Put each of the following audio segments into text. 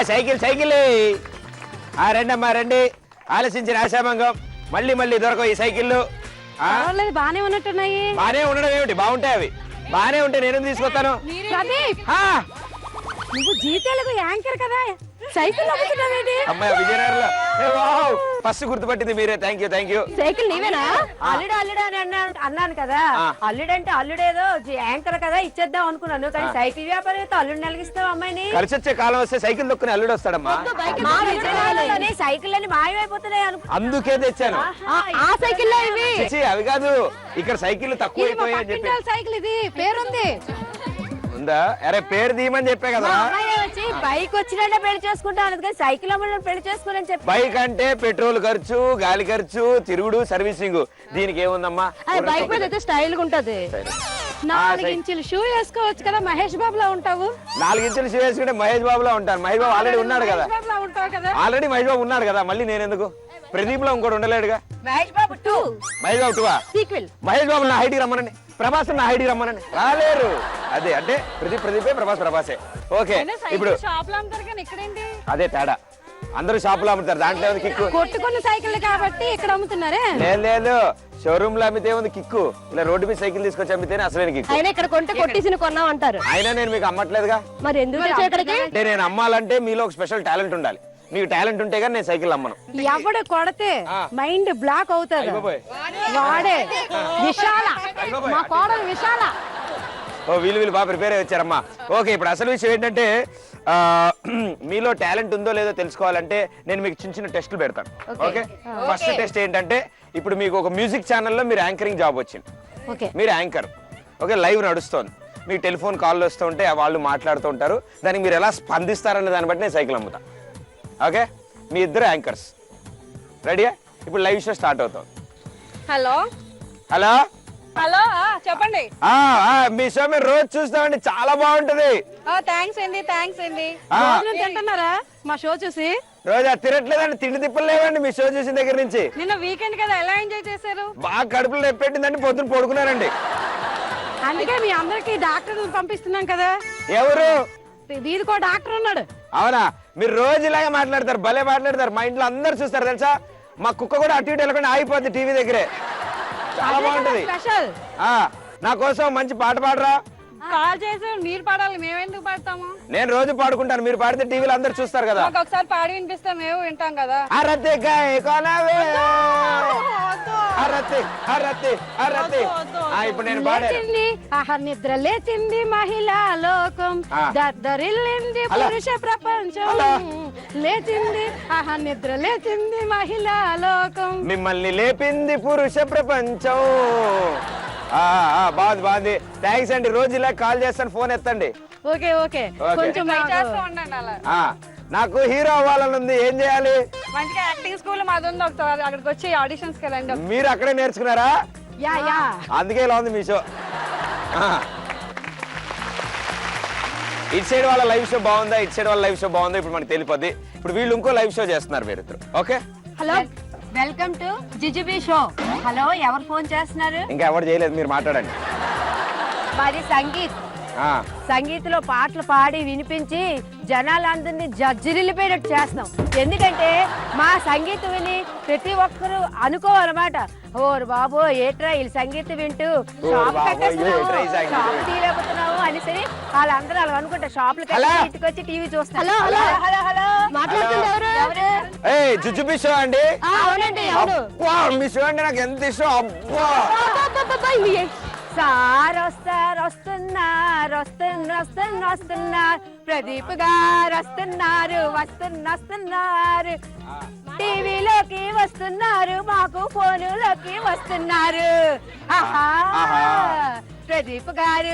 Cycle cycle రండమ్మా రండి. ఆలోచించిన ఆశాభంగం. మళ్ళీ మళ్ళీ దొరకవు ఈ సైకిళ్ళు. బానే ఉన్నట్టున్నాయి. బానే ఉండడం ఏమిటి, బాగుంటాయి అవి. బానే ఉంటే నేను తీసుకొస్తాను. నువ్వు జీతాలకు యాంకర్ కదా, సైకిల్ అమ్మాయి విజయనగరంలో ఫస్ట్ గుర్తుపట్టింది మీరే. Thank you. సైకిల్ నీవేనా? అల్లుడు అని అన్నాను కదా. అల్లుడంటే అల్లుడేదో యాంకర్ కదా ఇచ్చేద్దాం అనుకున్నాను, కానీ సైకిల్ వ్యాపారం అయితే అల్లుడు నెలగిస్తావు అమ్మాయిని. కలిసి వచ్చే కాలం వస్తే సైకిల్ దొక్కుని అల్లుడు వస్తాడమ్మా. సైకిల్ అని మాయమైపోతున్నాయి అందుకే తెచ్చాను. ఆ సైకిల్ అవి కాదు, ఇక్కడ సైకిల్ తక్కువ సైకిల్ ఇది పేరుంది ఉందా? అరే పేరు తీయమని చెప్పే కదా. బైక్ వచ్చినట్టే పెళ్లి చేసుకుంటాను, సైకిల్ అమ్మ పెళ్లి చేసుకోవాలని చెప్పి. బైక్ అంటే పెట్రోల్ ఖర్చు, గాలి ఖర్చు, తిరుగుడు, సర్వీసింగ్. దీనికి ఏముందమ్మా? బైక్ మీద అయితే స్టైల్ గా ఉంటది. 4 ఇంచులు షూ వేసుకోవచ్చు కదా, మహేష్ బాబులా ఉంటావు. 4 ఇంచులు షూ వేసుకుంటే మహేష్ బాబులా ఉంటాను. మహేష్ బాబు ఆల్రెడీ ఉన్నాడు కదా. ఆల్రెడీ మహేష్ బాబు ఉన్నాడు కదా, మళ్ళీ నేను ఎందుకు? ప్రదీప్ లో ఇంకోటి ఉండలేడుగా. మహేష్ బాబు 2. మహేష్ బాబు 2. మహేష్ బాబు నా హైట్ రమ్మనండి, ప్రభాస్ నా హైట్ రమ్మనండి. రాలేరు. అదే అంటే ప్రదీపే, ప్రభాసే. ఓకే, ఇప్పుడు అదే తేడా. అందరూ షాపులో అమ్ముతారు, దాంట్లో ఏముంది కిక్కు? కొట్టుకున్న సైకిల్ కాబట్టి ఇక్కడ అమ్ముతున్నారే. లేదు, షోరూమ్ లో అమ్మితే ఉంది కిక్కు. ఇలా రోడ్డు మీద సైకిల్ తీసుకొచ్చి అమ్మితేనే అసలైన కిక్కు. అయినా ఇక్కడ కొంటే కొట్టేసి కొన్నాం అంటారు. అయినా నేను మీకు అమ్మట్లేదుగా. మరి ఎందుకు అంటే నేను అమ్మాలంటే మీలో ఒక స్పెషల్ టాలెంట్ ఉండాలి. మీకు టాలెంట్ ఉంటే కానీ నేను సైకిల్ అమ్మను. ఎవడు కొడితే మైండ్ బ్లాక్ అవుతుంది. వాడే విశాల, మా కోడలు విశాల. వీళ్ళు బాగా ప్రిపేర్ అయ్యి వచ్చారమ్మా. ఓకే, ఇప్పుడు అసలు విషయం ఏంటంటే మీలో టాలెంట్ ఉందో లేదో తెలుసుకోవాలంటే నేను మీకు చిన్న చిన్న టెస్టులు పెడతాను. ఓకే, ఫస్ట్ టెస్ట్ ఏంటంటే ఇప్పుడు మీకు ఒక మ్యూజిక్ ఛానల్లో మీరు యాంకరింగ్ జాబ్ వచ్చింది. మీరు యాంకర్. ఓకే, లైవ్ నడుస్తోంది. మీకు టెలిఫోన్ కాల్ వస్తూ ఉంటే వాళ్ళు మాట్లాడుతూ ఉంటారు. దానికి మీరు ఎలా స్పందిస్తారనే దాన్ని బట్టి నేను సైకిల్ అమ్ముతా. ఓకే, మీ ఇద్దరు యాంకర్స్ రెడీయా? ఇప్పుడు లైవ్ షో స్టార్ట్ అవుతుంది. హలో హలో హలో చెప్పండి. మీ షో మీరు రోజు చూస్తామండి, చాలా బాగుంటది. థ్యాంక్స్ అండి. తింటున్నారా మా షో చూసి? రోజు తిరగట్లేదండి, తిండి తిప్పలేదండి మీ షో చూసిన దగ్గర నుంచి. నిన్న వీకెండ్ కదా, ఎలా ఎంజాయ్ చేశారు? బాగా కడుపులో నొప్పెట్టిందండి, పొద్దున పడుకున్నారండి. అందుకే మీ అందరికి డాక్టర్ పంపిస్తున్నాం కదా. ఎవరు? వీధికో డాక్టర్ ఉన్నాడు. అవునా? మీరు రోజు ఇలాగే మాట్లాడతారు, భలే మాట్లాడతారు. మా ఇంట్లో అందరు చూస్తారు తెలుసా. మా కుక్క కూడా అటు ఇటు వెళ్ళకుండా ఆగిపోద్ది టీవీ దగ్గరే. చాలా బాగుంటది. నా కోసం మంచి పాట పాడరా? కాల్ చేసి మీరు పాడాలి, మేమెందుకు పాడతాము? నేను రోజు పాడుకుంటాను, మీరు పాడితే టీవీలో అందరు చూస్తారు కదా. ఒకసారి పాడి వినిపిస్తే మేము వింటాం కదా. ఇప్పుడు నేను పాడాను. నిద్ర లేచింది మహిళా లోకం, దద్దరిల్లింది పురుష ప్రపంచం. లేచింది నిద్ర లేచింది మహిళా లోకం, మిమ్మల్ని లేపింది పురుష ప్రపంచం. బాగుంది. థ్యాంక్స్ అండి. రోజు ఇలా కాల్ చేస్తాను, ఫోన్ ఎత్తండి. ఓకే కొంచెం నాకు హీరో అవ్వాలని ఉంది, ఏం చేయాలి? మంచిగా యాక్టింగ్ స్కూల్ మాది ఉంది, ఒకసారి అక్కడికి వచ్చి ఆడిషన్స్ కి వెళ్ళండి. మీరు అక్కడే నేర్చుకున్నారా? అందుకే ఇలా ఉంది మీ షో. ఇటు సైడ్ వాళ్ళ లైవ్ షో బాగుందా, ఇటు సైడ్ వాళ్ళ లైవ్ షో బాగుందా ఇప్పుడు మనకి తెలిపోద్ది. ఇప్పుడు వీళ్ళు ఇంకో లైవ్ షో చేస్తున్నారు మీరు ఇద్దరు. ఓకే, హలో, వెల్కమ్ టు జిజుబి షో. హలో, ఎవరు ఫోన్ చేస్తున్నారు? ఇంకా ఎవరు చేయలేదు, మీరు మాట్లాడండి. మాది సంగీత్ లో పాటలు పాడి వినిపించి జనాలందరినీ జడ్జిరిల్లిపోయేటట్టు చేస్తాం. ఎందుకంటే మా సంగీతం విని ప్రతి ఒక్కరు అనుకోవాలన్నమాట, ఓరు బాబు ఏట్రా వీళ్ళు సంగీతం వింటూ షాప్ తీయలేకపోతున్నావు అని సరి వాళ్ళందరూ అలా అనుకుంటారు. షాపులకి ఇంటికి వచ్చి టీవీ చూస్తారు. జుజుబి షో అండి. మీ షో అంటే నాకు ఎంత ఇష్టం. అబ్బా, సార్ వస్తున్నారు, ప్రదీప్ గారు వస్తున్నారు, టీవీలోకి వస్తున్నారు, మాకు ఫోనులోకి వస్తున్నారు. ప్రదీప్ గారు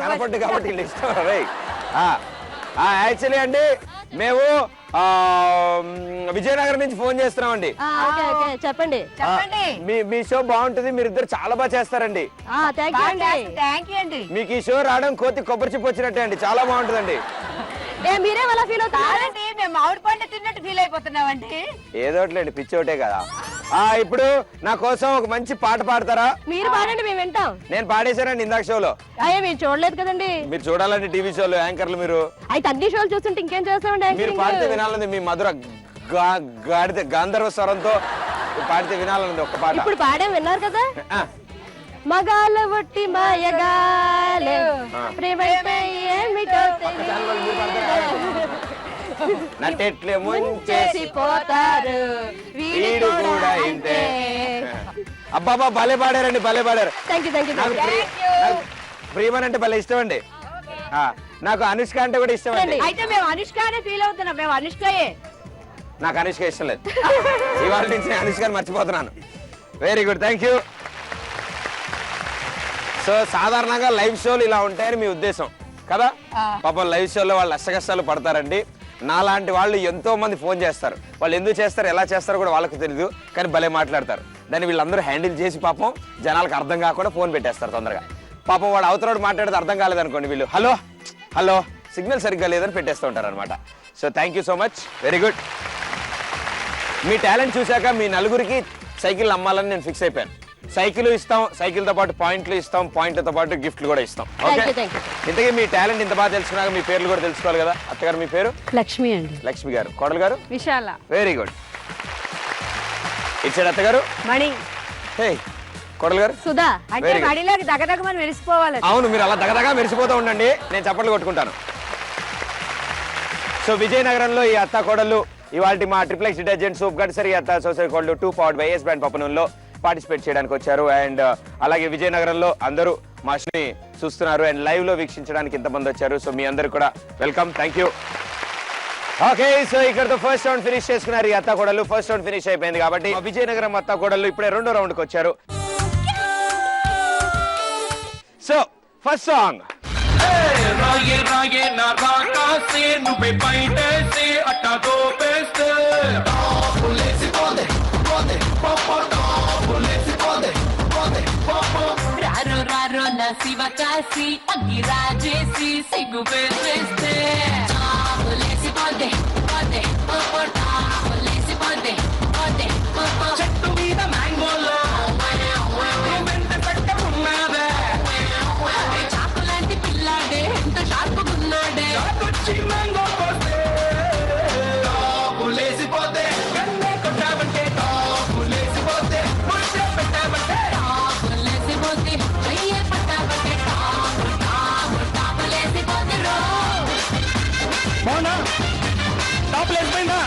కనపడ్డు కాబట్టి ఇష్టం. యాక్చువల్లీ అండి మేము విజయనగరం నుంచి ఫోన్ చేస్తున్నామండి. చెప్పండి. మీ షో బాగుంటుంది, మీరు ఇద్దరు చాలా బాగా చేస్తారండి. మీకు ఈ షో రావడం కోతి కొబ్బరి చిప్పు వచ్చినట్టే అండి, చాలా బాగుంటుందండి. మీరే ఫీల్ అవుతారండి? మేము మామిడి పండు తిన్నట్టు ఫీల్ అయిపోతున్నామండి. ఏదోట్లేండి, పిచ్చి ఒకటే కదా. ఇప్పుడు నా కోసం ఒక మంచి పాట పాడతారా? మీరు పాడండి, మేము వింటాం. నేను పాడేశానండి ఇందాక షోలో. అయ్యే మీరు చూడలేదు కదండి. మీరు చూడాలంటే టీవీ షోలు యాంకర్లు మీరు. అయితే అన్ని షోలు చూస్తుంటే ఇంకేం చేస్తామండి? మీరు పాడితే వినాలండి, మీ మధుర గాంధర్వ స్వరంతో పాడితే వినాలండి ఒక్క పాట. ఇప్పుడు పాడే విన్నారు కదా. మగాల ఒట్టి మాయగాలే ప్రేమైతే ఏమిటో నట్టెట్లే ముంచేసి పోతారు వీడు కూడా ఇంతే. అబ్బాబా భలే పాడారండి, భలే పాడారు. ప్రియమన్ అంటే భలే ఇష్టం అండి. నాకు అనుష్క అంటే కూడా ఇష్టం అండి. అయితే మేము అనుష్కనే ఫీల్ అవుతున్నాం. మేము అనుష్కయే. నాకు అనుష్క ఇష్టం లేదు. ఇవాళ నుంచి నేను అనుష్కని మర్చిపోతున్నాను. Very good, thank you. So సాధారణంగా లైవ్ షోలు ఇలా ఉంటాయని మీ ఉద్దేశం కదా? పాపం లైవ్ షోలో వాళ్ళు అష్టకష్టాలు పడతారండి. నాలాంటి వాళ్ళు ఎంతో మంది ఫోన్ చేస్తారు. వాళ్ళు ఎందుకు చేస్తారు, ఎలా చేస్తారో కూడా వాళ్ళకి తెలియదు, కానీ భలే మాట్లాడతారు. దాన్ని వీళ్ళందరూ హ్యాండిల్ చేసి పాపం జనాలకు అర్థం కాకుండా ఫోన్ పెట్టేస్తారు తొందరగా. పాపం వాడు అవతలవాడు మాట్లాడితే అర్థం కాలేదనుకోండి, వీళ్ళు హలో హలో సిగ్నల్ సరిగ్గా లేదని పెట్టేస్తూ ఉంటారు అనమాట. So thank you so much, very good. Me talent చూశాక మీ నలుగురికి సైకిల్ అమ్మాలని నేను ఫిక్స్ అయిపోయాను. సైకిల్ ఇస్తాం, సైకిల్తో పాటు పాయింట్లు ఇస్తాం, పాయింట్లతో పాటు గిఫ్ట్లు కూడా ఇస్తాం. ఓకే, ఇంతకీ మీ టాలెంట్ ఇంత బాగా తెలుసుకున్నాక మీ పేర్లు కూడా తెలుసుకోవాలి కదా. అత్తగారు మీ పేరు? లక్ష్మి అండి. లక్ష్మి గారు. కోడలు గారు? విశాల. Very good. ఇచ్చాడు అత్తగారు? మణి. హే కోడలు గారు? సుధా. అంటే మణిలోకి దగదగమని మెరిసిపోవాలి. అవును, మీరు అలా దగదగా మెరిసిపోతూ ఉండండి, నేను చప్పట్లు కొట్టుకుంటాను. సో విజయనగరంలో ఈ అత్త కోడళ్ళు ఇవాళ మా ట్రిప్లెక్స్ డిటర్జెంట్ సోప్ గడ్సరి అత్త సొసైటీ కోడలు 2 పవర్డ్ బై ఎస్ బ్రాండ్ పప్పనంలో పార్టిసిపేట్ చేయడానికి వచ్చారు. అండ్ అలాగే విజయనగరంలో అందరూ మా షోని చూస్తున్నారు అండ్ లైవ్ లో వీక్షించడానికి ఇంతమంది వచ్చారు. సో మీ అందరు కూడా welcome, thank you. Okay, so ఇక్కడతో ఫస్ట్ రౌండ్ ఫినిష్ చేసుకున్నారు ఈ అత్త కోడళ్ళు. ఫస్ట్ రౌండ్ ఫినిష్ అయిపోయింది కాబట్టి విజయనగరం అత్త కోడళ్ళు ఇప్పుడే రెండో రౌండ్ కి వచ్చారు. So first song. రాయే రాయే నా రాకాసే నువ్వే బయటేసే అట్టా దోపేస్తే టాపులేసి పోదే పోదే పాపా టాపులేసి పోదే పోదే పాపా రారో రారో నా శివకాశి అగ్గి రాజేసి సిగ్గు వేసేస్తే టాపులేసి పోదే పోదే పాపా టాపులేసి పోదే పోదే పాపా చెట్టు మీద మ్యాంగోలో వెంట పెట్ట ఉన్నావే చాకులాంటి పిల్లాడే ఎంత షార్పుగున్నాడే వచ్చి మ్యాంగో పోస్తే టాపులేసి పోతే గన్నే కొట్టావంటే టాపులేసి పోతే ముచ్చ పెట్టావంటే టాపులేసి పోతే చెయ్యే పట్టావంటే టాపు టాపు టాపులేసి పోతే రో మౌనా టాపులేసి పోయిందా?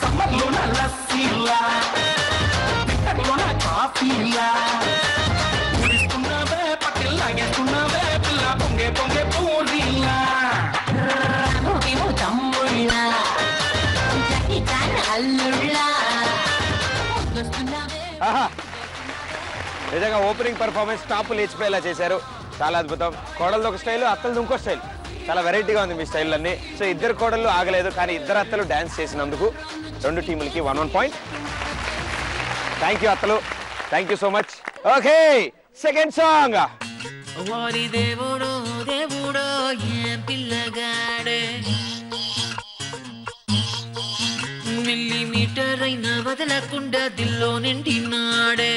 సమ్మర్లోన లస్సీలా వింటర్లోన కాఫీలా ఊరిస్తున్నావే పక్కలాగేస్తున్నావే పిల్ల పొంగే పొంగే పూరీలా ఏమో తమ్ముళ్ళ అల్లుళ్ళ వస్తున్నావే. ఆహా, నిజంగా ఓపెనింగ్ పర్ఫార్మెన్స్ టాప్ లేచిపోయేలా చేశారు. చాలా అద్భుతం. కోడలది ఒక స్టైల్, అత్తలది ఇంకో స్టైల్. చాలా వెరైటీగా ఉంది మీ స్టైల్ అన్ని. సో ఇద్దరు కోడళ్ళు ఆగలేదు, కానీ ఇద్దరు అత్తలు డాన్స్ చేసినందుకు రెండు టీములకి 1-1 పాయింట్. థ్యాంక్ యూ అత్తలు, thank you so much. Okay, second song. వారి దేవుడో దేవుడో ఏం పిల్లగాడే మిల్లీమీటర్ అయినా వదలకుండా దిల్లో నిండినాడే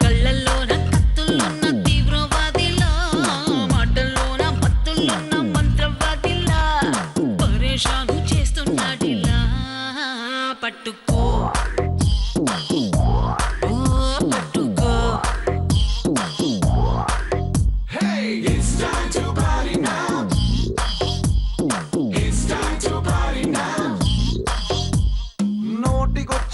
కళ్ళల్లోన కత్తుల్లోన తీవ్రవాదిలా మాటల్లోన మత్తుల్లోన మంత్రవాదిలా పరేషాను చేస్తున్నాడిలా పట్టుకో పట్టుకో నోటికొత్త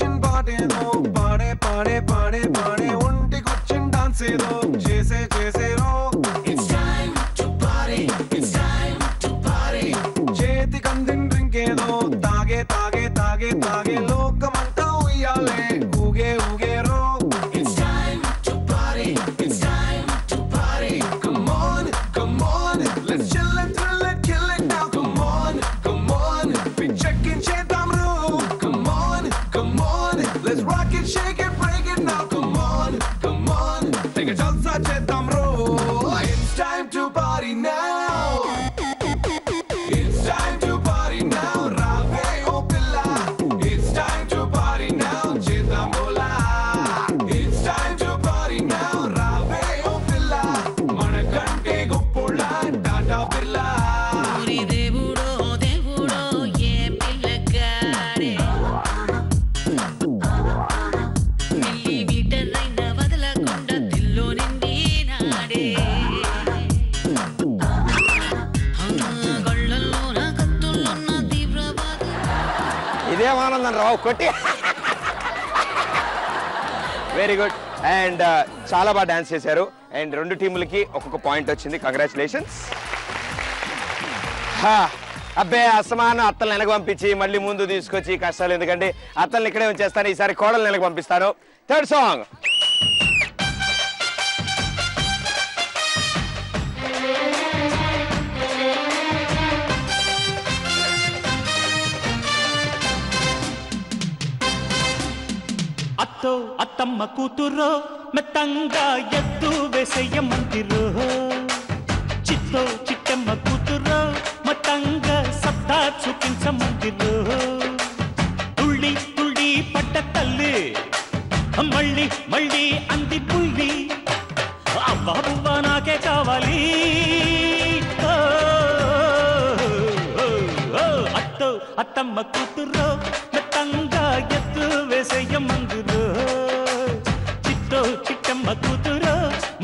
break it now. Come on, take a jalsa cheddam ro. It's time to party now. It's time to party now. Rave oh pilla. It's time to party now. Cheddam bola. It's time to party now. Rave oh pilla. Manakante goppola Tata Birla. ఊరి దేవుడో దేవుడో ఏ పిల్లగాడే మిల్లి metre అయినా వదలకుండా దిల్లో నిండినాడే గళ్ళల్లో నా కత్తుల్లో నా తీవ్రవాద ఇదేం ఆనందం రావు కొట్టి వెరీ గుడ్ అండ్ చాలా బాగా డాన్స్ చేశారు అండ్ రెండు టీములకి ఒక్కొక్క పాయింట్ వచ్చింది కంగ్రాచులేషన్స్ అబ్బే అసమానం అత్తలు వెనక పంపించి మళ్ళీ ముందు తీసుకొచ్చి కష్టాలు ఎందుకంటే అత్తల్ని ఇక్కడే ఉంచేస్తాను ఈసారి కోడలు వెనక పంపిస్తాను థర్డ్ సాంగ్ అత్తో అత్తమ్మ కూతురో మెత్తంగా ఎద్దు వేసేయమంతిరో చిత్తో చిట్టమ్మ కూతురో మత్తంగా సత్తా చూపించమంతిరో తుళ్ళి తుళ్ళి పట్ట తల్లి మళ్ళీ మళ్ళీ అంది పుల్లి అవ్వా బువ్వ నాకే కావాలి ఓ, ఓ, ఓ, అత్తో అత్తమ్మ కూతురో మెత్తంగా ఎద్దు వేసేయమందురో చిత్తో చిట్టమ్మ కూతురో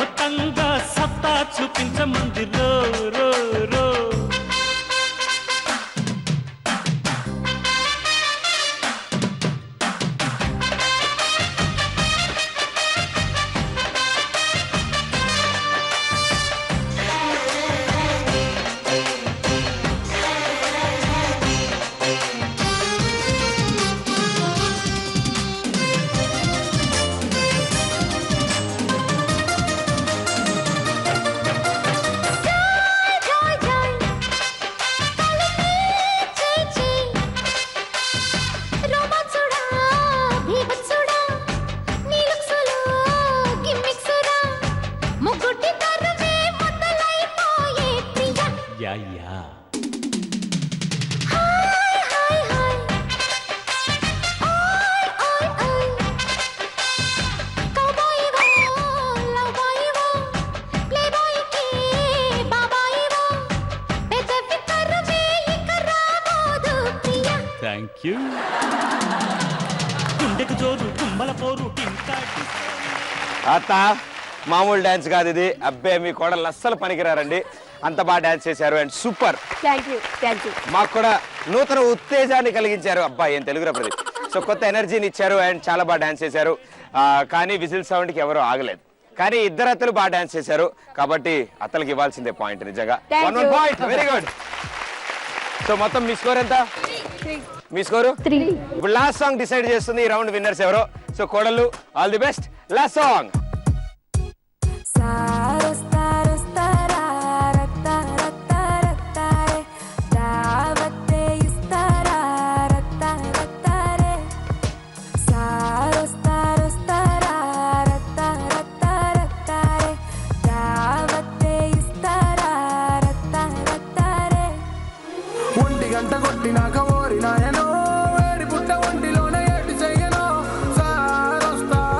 మొత్తంగా సత్తా చూపించమందిరో రో రో జాయ్ జాయ్ కలిపి చేచి రోమాన్సుడా భీభత్సుడా నీలుక్సులో గిమ్మిక్సురా ముగ్గుటి తరువే మొదలైపోయే ప్రియ యా యా హాయ్ హాయ్ హాయ్ ఓయ్ ఓయ్ ఓయ్ కౌబాయివో లవ్బాయివో ప్లేబాయ్కి బాబాయివో పెదవి తరువే ఇక రాబోదు ప్రియ థ్యాంక్ యూ గుండెకు జోరు కుంభల పోరు టింకా అత్త మామూలు డాన్స్ కాదు ఇది అబ్బే మీ కోడలు అస్సలు పనికిరారండి అంత బాగా డాన్స్ చేశారు అండ్ సూపర్ థ్యాంక్ యూ మాకు కూడా నూతన ఉత్తేజాన్ని కలిగించారు అబ్బా ఏం తెలుగురా ప్రదీప్ సో కొత్త ఎనర్జీని ఇచ్చారు అండ్ చాలా బాగా డాన్స్ చేశారు కానీ విజిల్ సౌండ్కి ఎవరు ఆగలేదు కానీ ఇద్దరు అత్తలు బాగా డాన్స్ చేశారు కాబట్టి అత్తలకి ఇవ్వాల్సిందే పాయింట్ నిజంగా Thank one you. Point very good so మొత్తం మీ స్కోర్ ఎంత మీ స్కోరు 3 ఇప్పుడు లాస్ట్ సాంగ్ డిసైడ్ చేస్తుంది ఈ రౌండ్ విన్నర్స్ ఎవరో సో కోడలు all the best last song ఒంటి గంట కొట్టినాక ఓరి నాయనో వేడి పుట్ట ఒంటిలోనే ఏటి చెయ్యను సారొస్తారే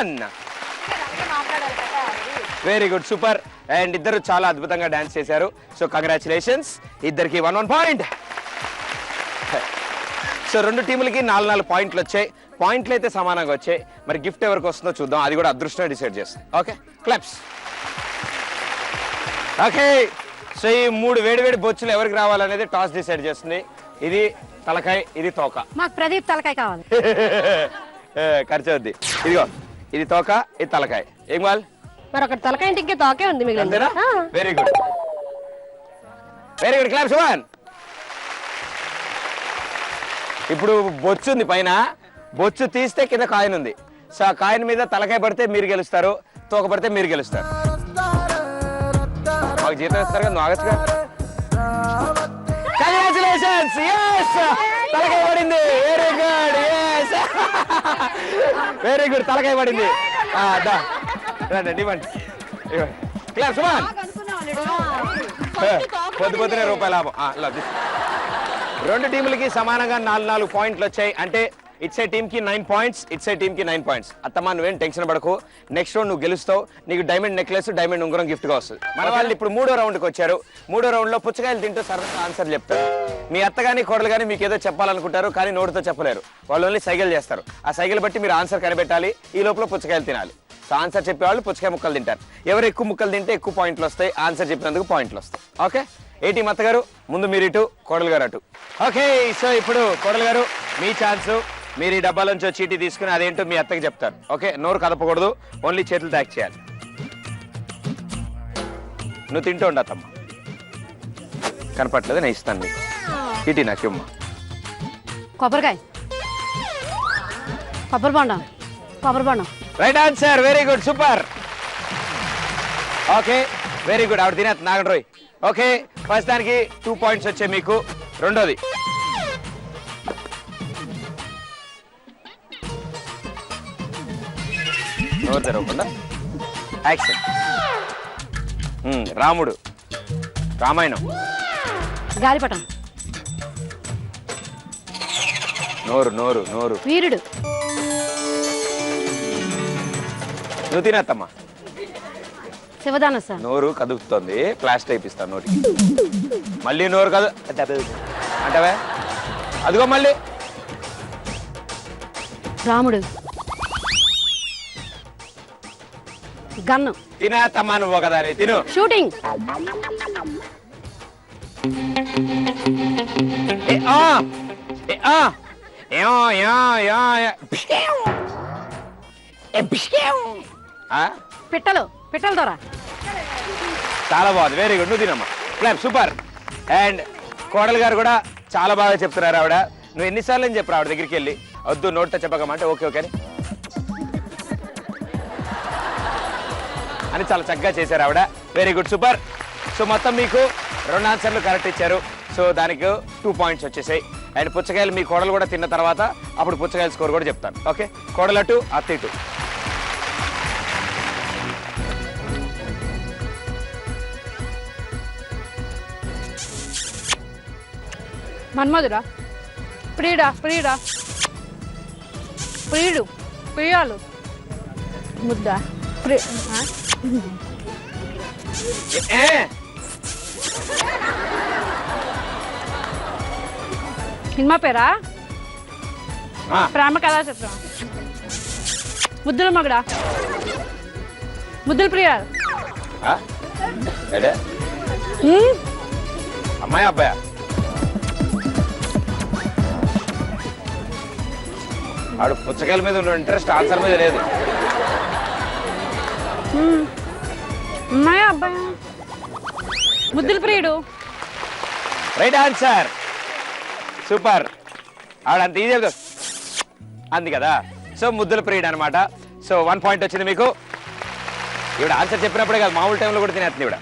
1. Very good, super. అండ్ ఇద్దరు చాలా అద్భుతంగా డాన్స్ చేశారు. సో కంగ్రాచులేషన్స్, ఇద్దరికి 1 పాయింట్. సో రెండు టీములకి 4 పాయింట్లు వచ్చాయి. పాయింట్లు అయితే సమానంగా వచ్చాయి. మరి గిఫ్ట్ ఎవరికి వస్తుందో చూద్దాం, అది కూడా అదృష్టం డిసైడ్ చేస్తుంది. Okay, claps. ఓకే, సో ఈ 3 వేడి బొచ్చులు ఎవరికి రావాలనేది టాస్ డిసైడ్ చేస్తుంది. ఇది తలకాయ, ఇది తోక. మాకు ప్రదీప్ తలకాయ కావాలి. ఖర్చు అవుద్ది. ఇదిగో, ఇది తోక, ఇది తలకాయ. ఏం కావాలి? మరి ఒకటి తలకాయ ఇంటికి తోకే ఉంది మిగిలింది. అంతేనా? Very good, very good, claps. 1. ఇప్పుడు బొచ్చు ఉంది పైన, బొచ్చు తీస్తే కింద కాయిన్ ఉంది. సో ఆ కాయిన్ మీద తలకాయ పడితే మీరు గెలుస్తారు, తోక పడితే మీరు గెలుస్తారు. మాకు జీతం ఇస్తారు కదా, నువ్వు ఆగచ్చుగా. కంగ్రాచులేషన్స్, yes, తలకాయ పడింది. Very good, yes, very good, తలకాయ పడింది. రండి, ఇవ్వండి. క్లాప్స్. 1. పొద్దునే రూపాయల లాభం. రెండు టీములకి సమానంగా 4 పాయింట్లు వచ్చాయి. అంటే ఇట్సే టీమ్ కి 9 పాయింట్స్, ఇట్సే టీమ్ కి 9 పాయింట్స్. అత్తమ్మా, నువ్వేం టెన్షన్ పడకు. నెక్స్ట్ రౌండ్ నువ్వు గెలుస్తావు. నీకు డైమండ్ నెక్లెస్, డైమండ్ ఉంగరం గిఫ్ట్ గా వస్తుంది. మన వాళ్ళు ఇప్పుడు 3వ రౌండ్కి వచ్చారు. 3వ రౌండ్ లో పుచ్చకాయలు తింటూ సరదా ఆన్సర్ చెప్తారు. మీ అత్త గానీ కోడలు గానీ మీకు ఏదో చెప్పాలనుకుంటారు, కానీ నోటితో చెప్పలేరు. వాళ్ళు ఓన్లీ సైకిల్ చేస్తారు. ఆ సైకిల్ బట్టి మీరు ఆన్సర్ కనిపెట్టాలి. ఈ లోపల పుచ్చకాయలు తినాలి. సో ఆన్సర్ చెప్పేవాళ్ళు పుచ్చకాయ ముక్కలు తింటారు. ఎవరు ఎక్కువ ముక్కలు తింటే ఎక్కువ పాయింట్లు వస్తాయి. ఆన్సర్ చెప్పినందుకు పాయింట్లు వస్తాయి. ఓకే, ఏ టీం అత్తగారు? ముందు మీరు ఇటు, కోడలు గారు అటు. ఓకే, సో ఇప్పుడు కోడలు గారు మీ ఛాన్స్. మీరు ఈ డబ్బాలోంచి చీటీ తీసుకుని అదేంటో మీ అత్తకి చెప్తారు. ఓకే, నోరు కదపకూడదు, ఓన్లీ చేతులు ట్యాక్ చేయాలి. నువ్వు తింటూ ఉండత్తమ్మా. కనపట్లేదు, నేను ఇస్తాను మీకు. చీటీ నాకు ఇమ్మా. కొబ్బరికాయ, కొబ్బరి బొండం. Right answer, very good, super. Okay, very good. ఆవిడ తినేది నాగండ్రోయ్. ఓకే, ఫస్ట్ దానికి 2 పాయింట్స్ వచ్చాయి మీకు. రెండోది నోరు తెరవకుండా యాక్షన్. రాముడు, రామాయణం. గాలిపటం. నోరు. వీరుడు. నువ్వు తినేత్తమ్మా. శివదాన సార్. నోరు కదుపుతోంది, ప్లాస్టర్ అయిపిస్తాను నోటికి. మళ్ళీ నోరు కదు అంటవే. అదిగో మళ్ళీ. రాముడు. గన్ను. తినేత్తమ్మా నువ్వు ఒకదాని తిను. షూటింగ్. పిట్టల ద్వారా. చాలా బాగుంది, వెరీ గుడ్. నువ్వు తినమ్మా. Clap, super. అండ్ కోడలు గారు కూడా చాలా బాగా చెప్తున్నారు. ఆవిడ నువ్వు ఎన్నిసార్లు అని చెప్పరు ఆవిడ దగ్గరికి వెళ్ళి, వద్దు నోట్తో చెప్పకమంటే ఓకే అని చాలా చక్కగా చేశారు ఆవిడ. Very good, super. సో మొత్తం మీకు 2 ఆన్సర్లు కరెక్ట్ ఇచ్చారు. సో దానికి 2 పాయింట్స్ వచ్చేసాయి. అండ్ పుచ్చకాయలు మీ కోడలు కూడా తిన్న తర్వాత అప్పుడు పుచ్చకాయల స్కోర్ కూడా చెప్తాను. ఓకే, కోడలు అటు, అత్త ఇటు. మన్మధురా, ప్రియుడు, ప్రియాలు, ముద్ద, సినిమా పేరా? ప్రేమ కథా చిత్రం. ముద్దుల మగడా, ముద్దుల ప్రియాలు. అమ్మాయి అబ్బాయా? ఆడు పుచ్చకాయల మీద ఉన్న ఇంట్రెస్ట్ ఆన్సర్ మీద లేదు. అమ్మాయి అబ్బాయి. ముద్దుల ప్రియుడు. Right answer, super. ఆవిడ అంత ఈజీ అంది కదా. సో ముద్దుల ప్రియుడు అనమాట. సో 1 పాయింట్ వచ్చింది మీకు. ఈవిడ ఆన్సర్ చెప్పినప్పుడే కాదు, మామూలు టైంలో కూడా తినేస్తుంది ఈవిడ.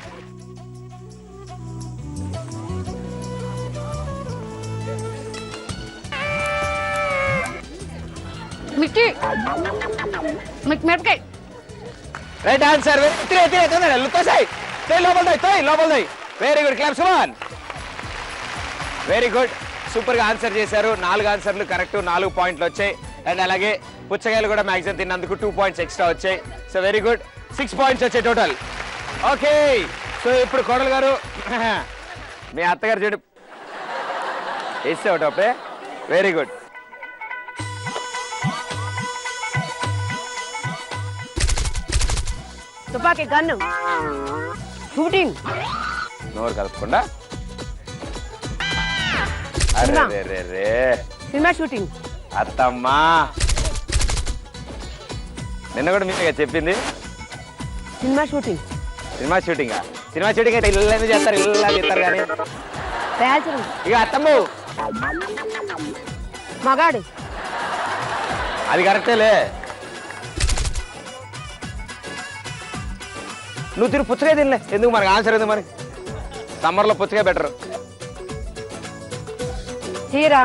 మిరపకాయ. రైట్ ఆన్సర్, లోపల. Very good, claps. 1. Very good, super గా ఆన్సర్ చేశారు. 4 ఆన్సర్లు కరెక్ట్, 4 పాయింట్లు వచ్చాయి. అండ్ అలాగే పుచ్చకాయలు కూడా మ్యాక్సిమం తిన్నందుకు 2 పాయింట్స్ ఎక్స్ట్రా వచ్చాయి. సో వెరీ గుడ్, 6 పాయింట్స్ వచ్చాయి టోటల్. ఓకే, సో ఇప్పుడు కోడలు గారు మీ అత్తగారు చూడు వేస్తే ఒకటే. Very good. తుపాకీ గన్ను షూటింగ్. నోరు కలపకుండా. అరే రే రే రే సినిమా షూటింగ్. అత్తమ్మా నిన్న కూడా మీరే చెప్పింది cinema shooting. Cinema shooting. Cinema shooting అయితే ఇల్లు చేస్తారు, ఇల్లు చేస్తారు కానీ తయారు ఇక అత్తమ్ము మగాడు. అది కరెక్టేలే. నువ్వు తిరిగి పుచ్చకాయ తినలే ఎందుకు మనకి ఆన్సర్ ఎందుకు మనకి? సమ్మర్లో పుచ్చకాయ బెటర్. చీర.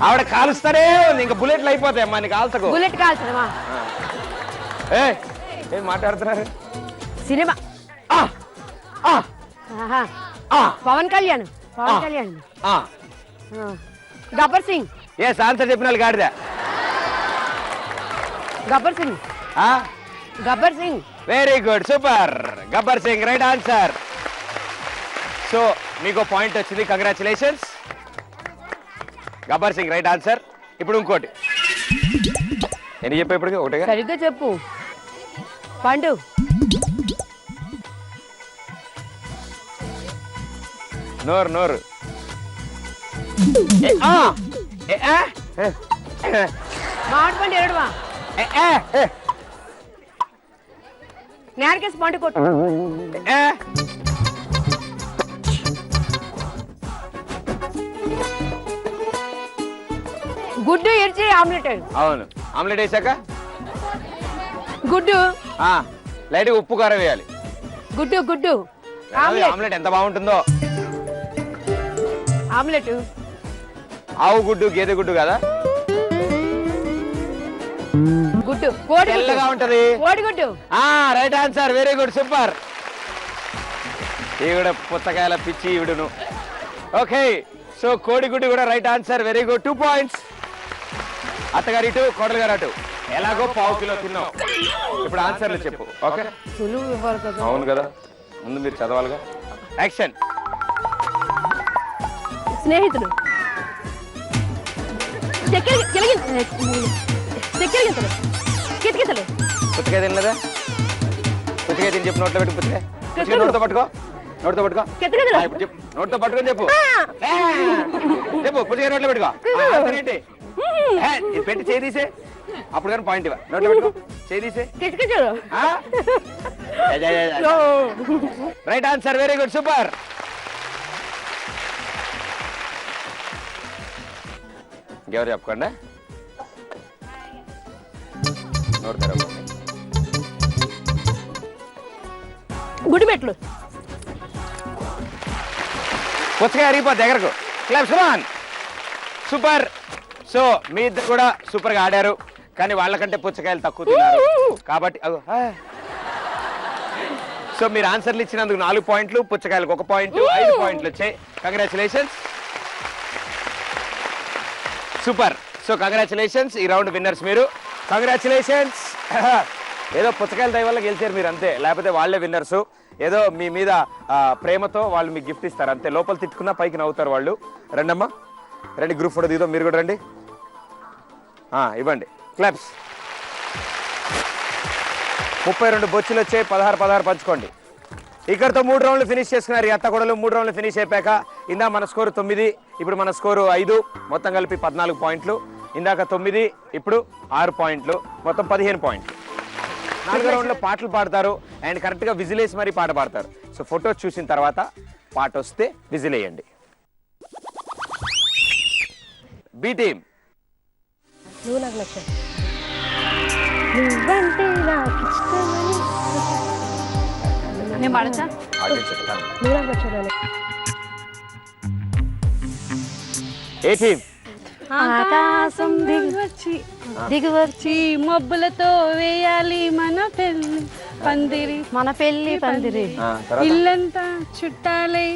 ఆవిడ కాలుస్తారే ఉంది, ఇంకా బుల్లెట్లు అయిపోతాయి అమ్మా నీకు కాల్చకు. బుల్లెట్ కాల్చడమా? ఏం మాట్లాడుతున్నారు? సినిమా. ఆ, ఆ, ఆహా. ఆ, పవన్ కళ్యాణ్. పవన్ కళ్యాణ్. ఆ. గబ్బర్ సింగ్. ఆన్సర్ చెప్పిన వాళ్ళు గాడిదా. Gabbar Singh. Gabbar Singh. Very good, super. Gabbar Singh right answer. So మీకు పాయింట్ వచ్చింది, congratulations. Gabbar Singh right answer. ఇప్పుడు ఇంకోటి ఎన్ని చెప్పా ఇప్పటికి? ఒకటిగా సరిగ్గా చెప్పు. పండు. నోరు నోరు. మామిడి పండు ఎరడువా? నేరకేసి పండు కొట్టు. గుడ్డు ఎరిచి ఆమ్లెట్. అవును, ఆమ్లెట్ వేసాక గుడ్డు లైట్ ఉప్పు కారం వేయాలి. గుడ్డు గుడ్డు ఆమ్లెట్. ఆమ్లెట్ ఎంత బాగుంటుందో. ఆమ్లెట్. ఆవు గుడ్డు గేదె గుడ్డు కదా. గుడ్డు కోడి తెల్లగా ఉంటది. కోడిగుడ్డు. Right answer. Very good, super. ఈవిడ పుచ్చకాయల పిచ్చి ఈవిడును. ఓకే, సో కోడిగుడ్డు కూడా right answer. Very good, 2 points. అత్తగారు ఇటు, కోడలు గారు అటు. ఎలాగో పావు కిలో తిన్నాం. ఇప్పుడు ఆన్సర్లు చెప్పు. ఓకే, సులువు ఇవ్వాలి కదా. అవును కదా, ముందు మీరు చదవాలిగా. యాక్షన్. స్నేహితుడు. కితకితలు. పుచ్చకాయ తినలేదా? పుచ్చకాయ తిని చెప్పు. నోట్లో పెట్టు. పుచ్చకాయ పుచ్చకాయ నోటితో పట్టుకో. నోటితో పట్టుకో. ఇప్పుడు చెప్పు. నోటితో పట్టుకొని చెప్పు. చెప్పు. పుచ్చకాయ నోట్లో పెట్టుకో. ఏంటి ఇది పెట్టి చేయి తీసే. అప్పుడు కానీ పాయింట్ ఇవ్వ. నోట్లో పెట్టుకో. చేయి తీసే. Right answer. Very good, super. ఇంకెవరు చెప్పకుండా నోడతారు. గుడిమెట్లు. పుచ్చకాయ అరిగిపో దగ్గరకు. Claps, come on. Super. So మీ ఇద్దరు కూడా సూపర్ గా ఆడారు, కానీ వాళ్ళకంటే పుచ్చకాయలు తక్కువ తిన్నారు కాబట్టి. సో మీరు ఆన్సర్లు ఇచ్చినందుకు 4 పాయింట్లు, పుచ్చకాయలకు 1 పాయింట్, 5 పాయింట్లు వచ్చాయి. Congratulations, super. సో కంగ్రాచులేషన్స్, ఈ రౌండ్ విన్నర్స్ మీరు. కంగ్రాచులేషన్స్. ఏదో పుచ్చకాయల దయ వల్ల గెలిచారు మీరు అంతే, లేకపోతే వాళ్ళే విన్నర్స్. ఏదో మీ మీద ప్రేమతో వాళ్ళు మీకు గిఫ్ట్ ఇస్తారు అంతే. లోపల తిట్టుకున్నా పైకి నవ్వుతారు వాళ్ళు. రండమ్మా, రండి. గ్రూప్ ఫోటో దిగుదాం, మీరు కూడా రండి. ఇవ్వండి క్లాప్స్. 32 బొచ్చులు వచ్చాయి. 16 పంచుకోండి. ఇక్కడతో 3 రౌండ్లు ఫినిష్ చేసుకున్నారు ఈ అత్తగొడలు. 3 రౌండ్లు ఫినిష్ అయిపోయాక ఇందా మన స్కోరు 9, ఇప్పుడు మన స్కోరు 5, మొత్తం కలిపి 14 పాయింట్లు. ఇందాక 9, ఇప్పుడు 6 పాయింట్లు, మొత్తం 15 పాయింట్లు. 4 రౌండ్లో పాటలు పాడతారు అండ్ కరెక్ట్గా విజిల్ వేసి మరీ పాట పాడతారు. సో ఫోటో చూసిన తర్వాత పాట వస్తే విజిల్ వేయండి. B team. నువ్వు నాకు నచ్చావు, నువ్వంటే నాకు ఇష్టమని. నేను పాడచ్చా? నువ్వు నాకు నచ్చావు. ఏ టీమ్? ఆకాశం దిగువచ్చి మబ్బులతో వేయాలి మన పెళ్లి పందిరి, మన పెళ్లి పందిరి, ఇల్లంతా చుట్టాలే.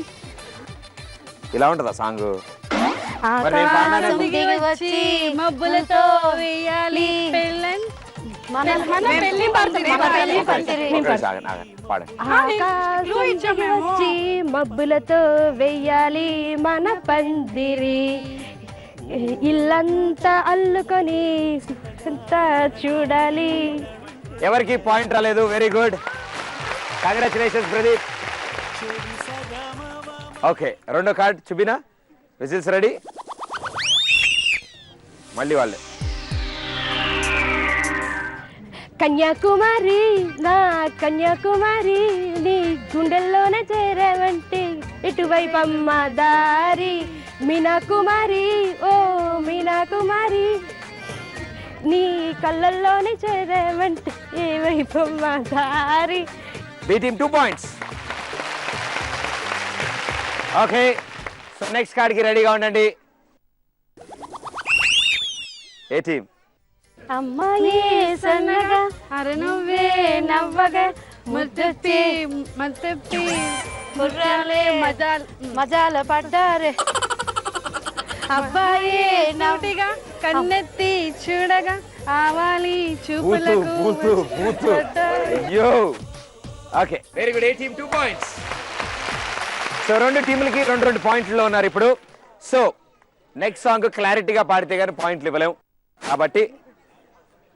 ఇలా ఉంటుందా సాంగ్? మరి నేను పాడినానే ఆకాశం దిగి వచ్చి మబ్బులతో వేయాలి పెళ్ళన్ మన పెళ్లి పందిరి. మన పెళ్లి పందిరి. ఒక నిమిషం ఆగండి, ఆగండి. పాడండి. ఆకాశం దిగి వచ్చి మబ్బులతో వెయ్యాలి మన పందిరి, ఇల్లంతా అల్లుకొని అంతా చూడాలి. ఎవరికి పాయింట్ రాలేదు. Very good, congratulations Pradeep. Okay, రెండో కార్డ్ చూపినా. Whistles ready. మళ్ళీ వాళ్ళే. కన్యాకుమారి నా కన్యాకుమారి, నీ గుండెల్లోనే చేరావంటే ఇటువైపమ్మ దారి. మీనాకుమారి ఓ మీనాకుమారి, నీ కళ్ళల్లోనే చేరావంటే ఏ వైపమ్మ దారి. B team 2 points. Okay, so next card కి రెడీగా ఉండండి. A team? అమ్మాయి సన్నగా అరే నువ్వే నవ్వగా ముద్దెత్తి ముర్రాలే మజాల పడ్డారే. అబ్బాయి నవ్వుటిగా కన్నెత్తి చూడగా ఆవాలి చూపులకు బూతు. అయ్యో. Okay, very good. A team 2 points. So రెండు టీములకి రెండు పాయింట్లు ఉన్నారు ఇప్పుడు. సో నెక్స్ట్ సాంగ్ క్లారిటీగా పాడితే కానీ పాయింట్లు ఇవ్వలేము కాబట్టి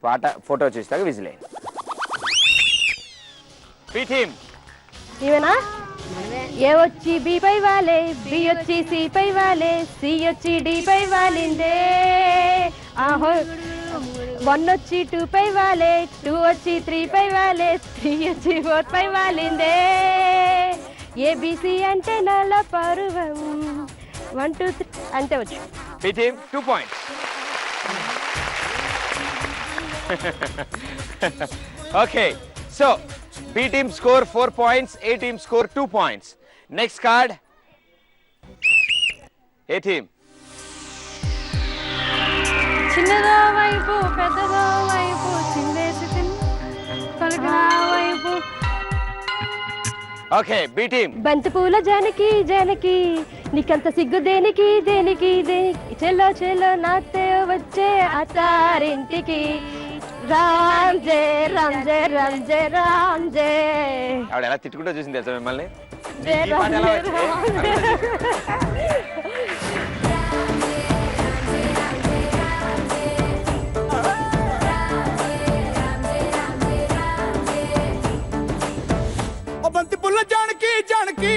పాట ఫోటో చూస్తాక విజిల్ అయ్యింది. బి టీమ్ ఇవేనా? ఏ వచ్చి బి పై వాలే, బి వచ్చి సి పై వాలే, సి వచ్చి డి పై వాలిందే. ఆహో 1 వచ్చి 2 పై వాలే, 2 వచ్చి 3 పై వాలే, 3 వచ్చి 4 పై వాలిందే. ఏబిసి అంటే నల్ల పరువం. 1 2 3 అంతే వచ్చు. B team 2 points. Okay, so B team score 4 points, A team score 2 points. Next card, A team. చిన్నదో వైపు పెద్దదో వైపు చిందేసి కొనగా వైపు. Okay, B team. బంతి పూల జానకి జానకి, నీకంత సిగ్గు దేనికి దేనికి దేనికి, చెల్లో చెల్లో నాతో వచ్చే అత్తారింటికి. రాంజే రాంజే రాంజే రాంజే. ఆవిడ ఎలా తిట్టుకుంటూ చూసింది తెలుసా మిమ్మల్ని? జే ఈ పాట ఎలా రాంజే వచ్చింది? బంతి పుల్ల జానకి జానకి,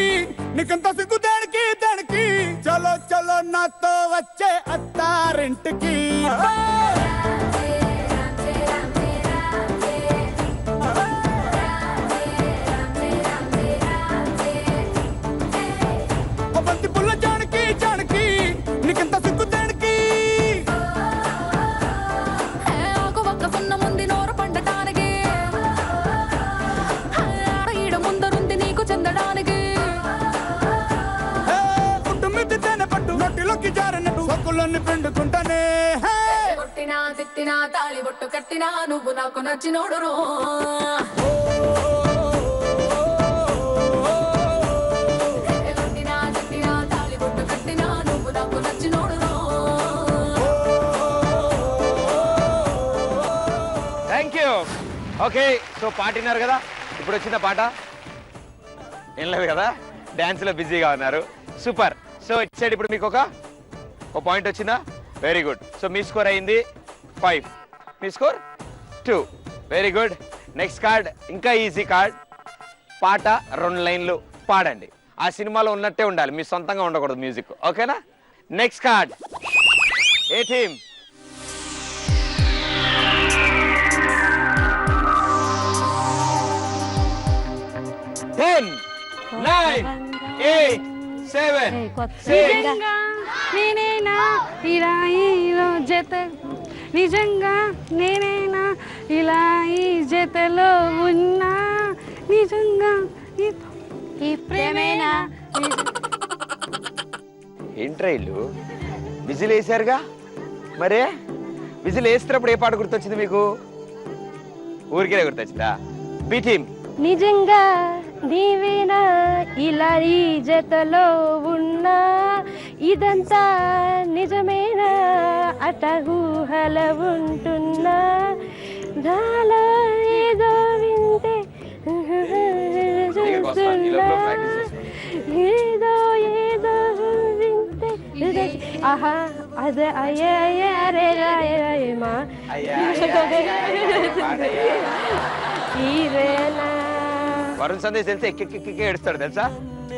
నీకంత సిగ్గు దానికి దానికి, చలో చలో నాతో వచ్చే అత్తారింటికి. బంతి పుల్ల జానకి జానకి, నీకంత సిగ్గు దానికి. ఆకు ఒక్క సున్న ముందు నోరు పండటానికి, ఆడ ముందరుంది నీకు చెందడానికి. కుటుంబి తేనె పట్టు నొట్టిలోకి జారినట్టు సొక్కులన్నీ పిండుకుంటానే. కొట్టినా తిట్టినా తాళి బొట్టు కట్టినా నువ్వు నాకు నచ్చినోడురో. కొట్టినా తిట్టినా తాళి బొట్టు కట్టినా నువ్వు నాకు నచ్చినోడురో. Thank you. ఓకే, సో పాట విన్నారు కదా. ఇప్పుడు వచ్చిన పాట వినలేదు కదా, డాన్స్ లో బిజీగా ఉన్నారు. సూపర్. సో ఇచ్చాడు ఇప్పుడు మీకు ఒక పాయింట్ వచ్చిందా? Very good. సో మీ స్కోర్ అయింది 5, మీ score 2. Very good. Next card ఇంకా ఈజీ కార్డ్. పాట 2 లైన్లు పాడండి. ఆ సినిమాలో ఉన్నట్టే ఉండాలి, మీ సొంతంగా ఉండకూడదు మ్యూజిక్. ఓకేనా? నెక్స్ట్ కార్డ్, ఏ టీమ్? Ten, 9, 8, 7, 6. నిజంగా నేనేనా ఇలా ఈలో జత, నిజంగా నేనేనా ఇలా ఈ జతలో ఉన్నా, నిజంగా ఈ ప్రేమేనా. ఏంట్రా ఇల్లు విజిల్ వేసారుగా, మరే విజిల్ వేస్తున్నప్పుడు ఏ పాట గుర్తొచ్చింది మీకు? ఊరికే గుర్తొచ్చిందా? B team. నిజంగా నీవేనా ఇలా ఈ జతలో ఉన్న అంటున్నా ఇదంతా నిజమేనా అట ఊహల ఉంటున్నా నాలో ఏదో వింతే ఏదో ఏదో వింతే ఆహా అదే అయ్యే అయ్యే అరే రాయమా ఈరేనా వరుణ్ సందేశ్ తెలిసి ఎక్కి ఏడుస్తాడు తెలుసా,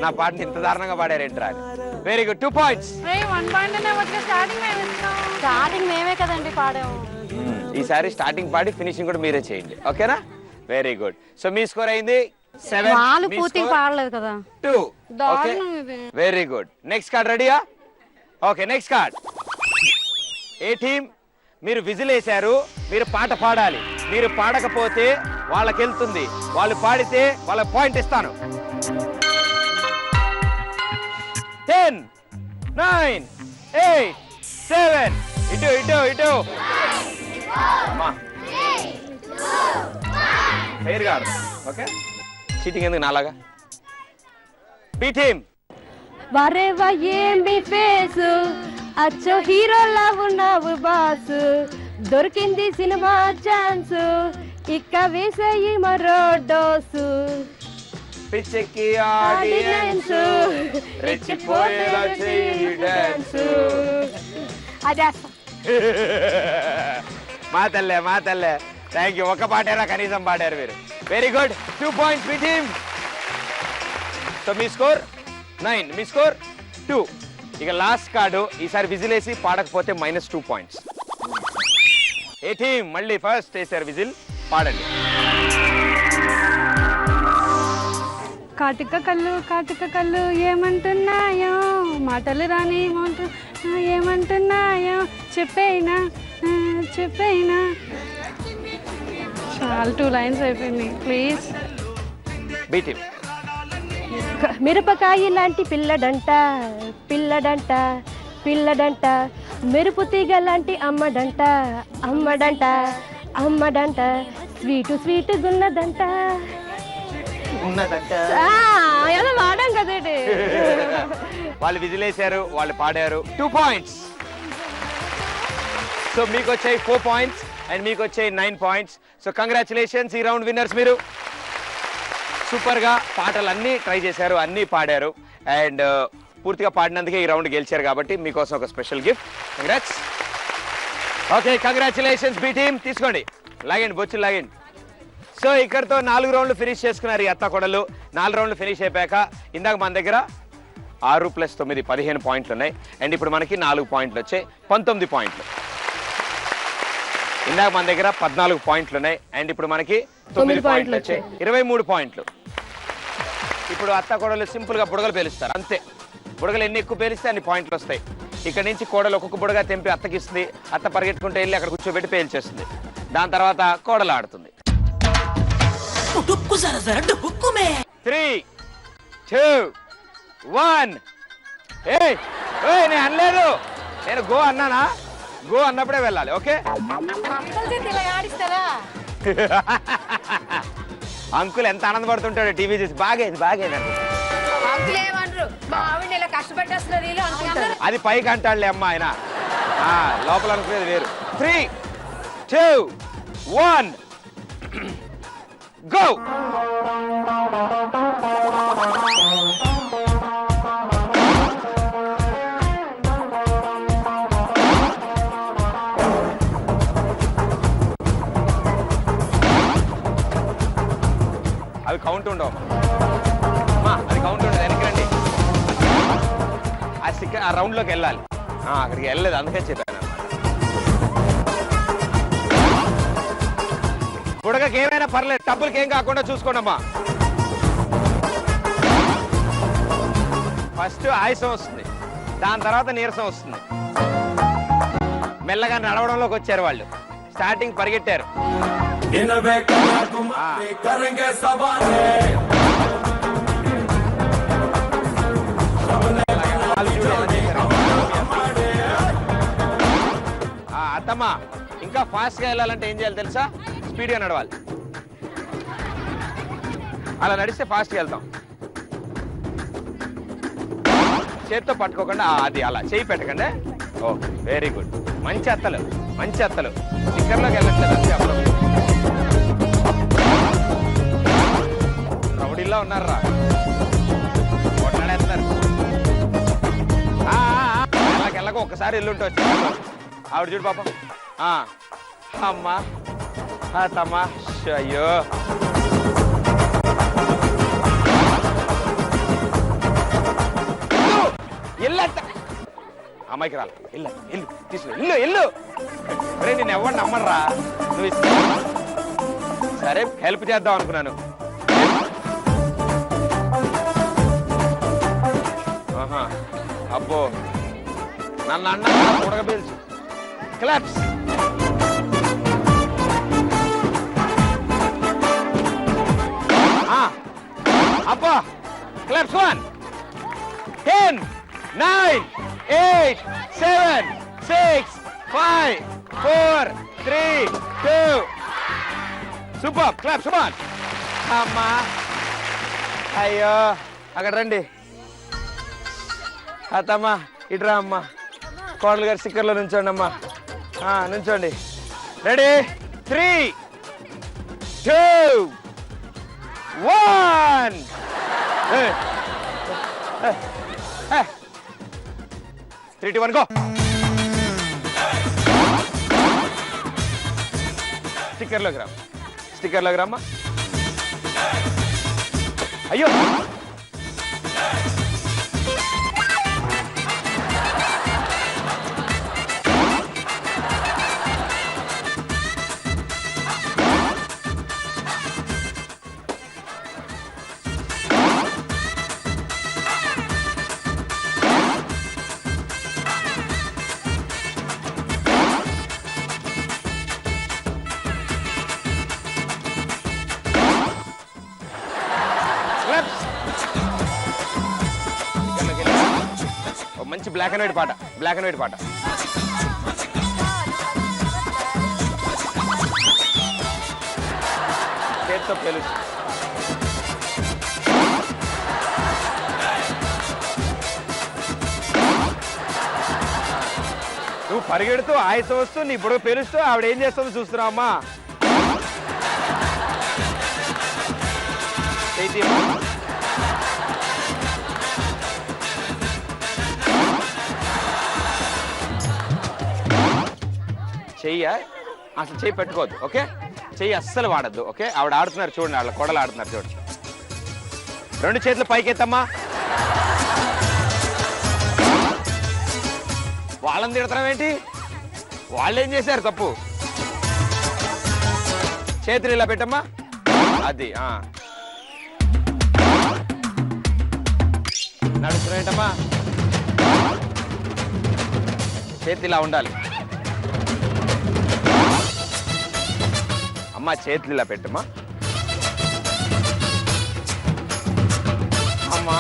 నా పాటని ఇంత దారుణంగా పాడారేంట్రా అని. Very good, 2 points. 1 point starting మేమే కదండి పాడాము. ఈసారి స్టార్టింగ్ పాడి ఫినిషింగ్ కూడా మీరే చేయండి, ఓకేనా? Very good. సో మీ స్కోర్ అయింది 7. వాళ్ళు పూర్తిగా పాడలేదు కదా. 2. ఓకే, దారుణం ఇది. Very good. నెక్స్ట్ కార్డ్ రెడీయా? Okay, next card. ఏ టీం? మీరు విజిల్ వేశారు, మీరు పాట పాడాలి. మీరు పాడకపోతే వాళ్ళకి వెళ్తుంది, వాళ్ళు పాడితే వాళ్ళ పాయింట్ ఇస్తాను. 10, 9, 8, 7. ఇటు ఇటు ఇటు అమ్మా ఫెయిర్ గారు. ఓకే, చీటింగ్ ఎందుకు నాలాగా? B team. వరేవా ఏమి ఫేసు అచ్చో హీరోలా ఉన్నావు బాసు దొరికింది సినిమా ఛాన్స్ ఇక్క వేసేయి మరో డోసు పిచ్చెక్కి ఆడియన్స్ రెచ్చిపోయేలా చేయి డాన్స్. అదే మా తల్లే థ్యాంక్ యూ. ఒక్క పాటేరా కనీసం పాడారు మీరు. వెరీ గుడ్, 2 points మీ టీం. సో మీ స్కోర్ 9, మీ స్కోర్ 2. ఇక లాస్ట్ కార్డు. ఈసారి విజిల్ వేసి పాడకపోతే -2 points. ఏ టీం? మళ్ళీ ఫస్ట్ వేసారు విజిల్, పాడండి. కాటిక కళ్ళు ఏమంటున్నాయో మాటలు రాని ఏమంటున్నాయో చెప్పేనా చాలా 2 lines అయిపోయింది ప్లీజ్. B team. మిరపకాయ లాంటి పిల్లడంట మెరుపు తీగ లాంటి అమ్మడంట స్వీటు గున్నదంట. ఏదో వాడాం కదేంటి. వాళ్ళు విజిల్ వేశారు, వాళ్ళు పాడారు. 2 points. సో మీకు వచ్చాయి 4 points అండ్ మీకు వచ్చాయి 9 points. సో కంగ్రాచులేషన్స్, ఈ రౌండ్ విన్నర్స్ మీరు. సూపర్ గా పాటలన్నీ ట్రై చేశారు, అన్నీ పాడారు అండ్ పూర్తిగా పాడినందుకే ఈ రౌండ్ గెలిచారు కాబట్టి మీకోసం ఒక special gift. Congrats. Okay, congratulations B team. తీసుకోండి, లాగండి, బొచ్చులు లాగండి. సో ఇక్కడతో 4 రౌండ్లు ఫినిష్ చేసుకున్నారు ఈ అత్త కొడలు. 4 రౌండ్లు ఫినిష్ అయిపోయాక ఇందాక మన దగ్గర 6 + 9 15 పాయింట్లు ఉన్నాయి అండ్ ఇప్పుడు మనకి 4 పాయింట్లు వచ్చాయి, 19 పాయింట్లు. ఇందాక మన దగ్గర 14 పాయింట్లు ఉన్నాయి అండ్ ఇప్పుడు మనకి 9 పాయింట్లు వచ్చాయి, 23 పాయింట్లు. ఇప్పుడు అత్త కోడలు సింపుల్ గా బుడగలు పేలుస్తారు అంతే. బుడగలు ఎన్ని ఎక్కువ పేలిస్తే అన్ని పాయింట్లు వస్తాయి. ఇక్కడ నుంచి కోడలు ఒక్కొక్క బుడగా తెంపి అత్తకిస్తుంది, అత్త పరిగెట్టుకుంటే వెళ్ళి అక్కడ కూర్చోబెట్టి పేల్చేస్తుంది. దాని తర్వాత కోడలు ఆడుతుంది. 3, 2, 1. నేను అనలేదు, నేను గో అన్నానా? గో అన్నప్పుడే వెళ్ళాలి, ఓకే? అంకుల్ ఎంత ఆనందపడుతుంటాడు టీవీ చూసి. బాగేది అది పైకి అంటాడులే అమ్మ, ఆయన లోపల అనుకునేది వేరు. 3, 2, 1 గో. అవి కౌంట్ ఉండవు అమ్మా, అది కౌంట్ ఉండదు. వెనక్కి రండి, ఆ రౌండ్ లోకి వెళ్ళాలి. అక్కడికి వెళ్ళలేదు, అందుకే చెప్పాను. బుడగకి ఏమైనా పర్లేదు, డబ్బులకి ఏం కాకుండా చూసుకోండమ్మా. ఫస్ట్ ఆయాసం వస్తుంది, దాని తర్వాత నీరసం వస్తుంది. మెల్లగా నడవడంలోకి వచ్చారు వాళ్ళు. స్టార్టింగ్ పరిగెట్టారు. అత్తమ్మ ఇంకా ఫాస్ట్ గా వెళ్ళాలంటే ఏం చేయాలి తెలుసా? స్పీడ్ గా నడవాలి. అలా నడిస్తే ఫాస్ట్ గా వెళ్తాం. చేత్తో పట్టుకోకుండా అది అలా చేయి పెట్టకండి. Okay, very good. మంచి అత్తలు, మంచి అత్తలు. స్టిక్కర్లోకి వెళ్ళట్లేదు అంతే. అప్పుడు రౌడీల్లో ఉన్నారా, కొట్లాడేస్తారు. వెళ్ళక ఒక్కసారి ఎల్లుంటే వచ్చి ఆవిడ చూడు పాపం. అమ్మా తమ్మా, అయ్యో ఎల్లంట. అమ్మాయికి రాలి, ఇల్లు ఇల్లు తీసుకు, ఇల్లు ఇల్లు. అరే నేను ఎవరిని నమ్మర్రా, నువ్వు ఇస్తా. సరే హెల్ప్ చేద్దాం అనుకున్నాను. అబ్బో నన్ను అన్న ఉడకబేల్చు. క్లాప్స్. అబ్బా క్లాప్స్. 1 10 9 8 7 6 5 4 3 2. సూపర్. క్లాప్స్. వన్. అమ్మా అయ్యో అక్కడ రండి. అత్తమ్మా ఇట్రా అమ్మా. కోడలు గారి స్టిక్కర్లో నుంచోండి అమ్మా. నుంచోండి. రెడీ 3 2 1. 3 2 1 గో. స్టిక్కర్లోకి రా, స్టిక్కర్లోకి రామ్మా. అయ్యో మంచి బ్లాక్ అండ్ వైట్ పాట, బ్లాక్ అండ్ వైట్ పాట. చేత్తో పెలుసు. నువ్వు పరిగెడుతూ ఆయాసం వస్తూ నీ బుడగ పేలుస్తూ ఆవిడ ఏం చేస్తుందో చూస్తున్నావు అమ్మా. చెయ్య అసలు చెయ్యి పెట్టుకోవద్దు. ఓకే, చెయ్యి అస్సలు వాడద్దు. ఓకే, ఆవిడ ఆడుతున్నారు చూడండి, వాళ్ళ కొడలు ఆడుతున్నారు చూడండి. 2 చేతులు పైకెత్తమ్మా. వాళ్ళని తిడతాం ఏంటి, వాళ్ళు ఏం చేశారు తప్పు. చేతులు ఇలా పెట్టమ్మా. అది నడుస్తున్నాయంటమ్మా. చేతి ఇలా ఉండాలి అమ్మా. చేతులు ఇలా పెట్టమ్మా. అమ్మా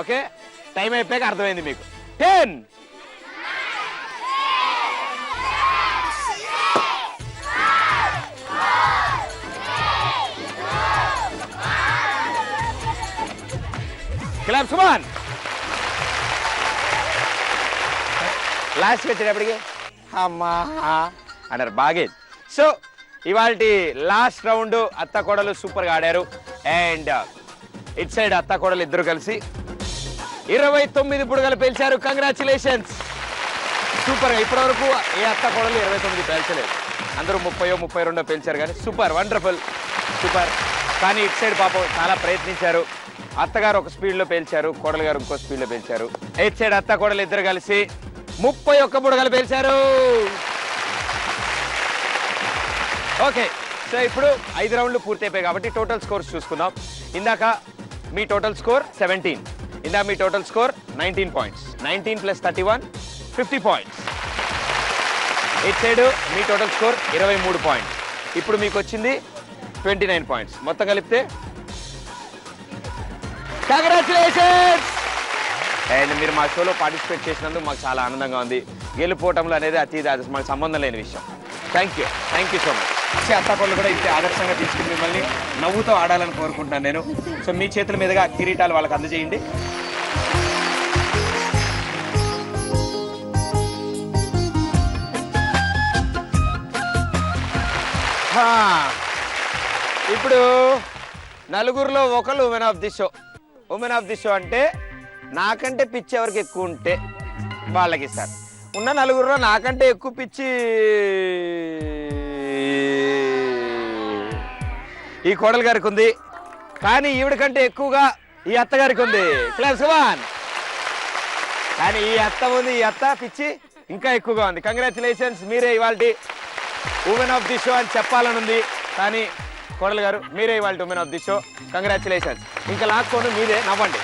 ఓకే, టైం అయిపోయాక అర్థమైంది మీకు. 10 క్లాప్స్. 1 లాస్ట్ వచ్చేటప్పటికి అమ్మా అన్నారు బాగే. సో ఇవాళ లాస్ట్ రౌండ్ అత్త కోడలు సూపర్గా ఆడారు. అండ్ ఇట్ సైడ్ అత్త కోడలు ఇద్దరు కలిసి 29 బుడగలు పేల్చారు. కంగ్రాచులేషన్స్, సూపర్గా. ఇప్పటివరకు ఏ అత్త కోడలు 29 పేల్చలేదు, అందరూ 30 32 పేల్చారు. కానీ సూపర్, వండర్ఫుల్, సూపర్. కానీ ఇట్ సైడ్ పాపం చాలా ప్రయత్నించారు. అత్తగారు ఒక స్పీడ్లో పేల్చారు, కోడలు గారు ఇంకో స్పీడ్లో పేల్చారు. ఇట్ సైడ్ అత్త కోడలు ఇద్దరు కలిసి 31 బుడగలు పేల్చారు. ఓకే, సో ఇప్పుడు 5 రౌండ్లు పూర్తయిపోయాయి కాబట్టి టోటల్ స్కోర్స్ చూసుకుందాం. ఇందాక మీ టోటల్ స్కోర్ 17, ఇందాక మీ టోటల్ స్కోర్ 19 పాయింట్స్. 19 + 31 50 పాయింట్స్. ఇట్ సైడ్ మీ టోటల్ స్కోర్ 23 పాయింట్స్. ఇప్పుడు మీకు వచ్చింది 29 పాయింట్స్. మొత్తం కలిపితే కంగ్రాచులేషన్స్. అండ్ మీరు మా షోలో పార్టిసిపేట్ చేసినందుకు మాకు చాలా ఆనందంగా ఉంది. గెలుపోవటంలో అనేది అది మాకు సంబంధం లేని విషయం. Thank you so much. వచ్చే అత్తాకోళ్ళు కూడా ఇంతే ఆదర్శంగా తీసుకుని మిమ్మల్ని నవ్వుతో ఆడాలని కోరుకుంటున్నాను నేను. సో మీ చేతుల మీదుగా కిరీటాలు వాళ్ళకి అందజేయండి. ఇప్పుడు నలుగురిలో ఒకరు women of the show. Women of the show అంటే నాకంటే పిచ్చి ఎవరికి ఎక్కువ ఉంటే వాళ్ళకి ఇస్తారు. ఉన్న నలుగురిలో నాకంటే ఎక్కువ పిచ్చి ఈ కోడలు గారికి ఉంది, కానీ ఈవిడ కంటే ఎక్కువగా ఈ అత్తగారికి ఉంది. Class one. కానీ ఈ అత్త ఉంది, ఈ అత్త పిచ్చి ఇంకా ఎక్కువగా ఉంది. కంగ్రాచులేషన్స్, మీరే ఇవాళ ఉమెన్ ఆఫ్ ది షో అని చెప్పాలని ఉంది, కానీ కోడలు గారు మీరే ఇవాళ women of the show. Congratulations. ఇంకా లాక్కోండి, మీరే నవ్వండి.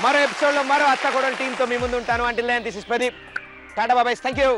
మరో ఎపిసోడ్లో మరో అత్త కోడలు టీంతో మీ ముందు ఉంటాను. Until then this is Pradeep. టాటా బాబాయ్. Thank you.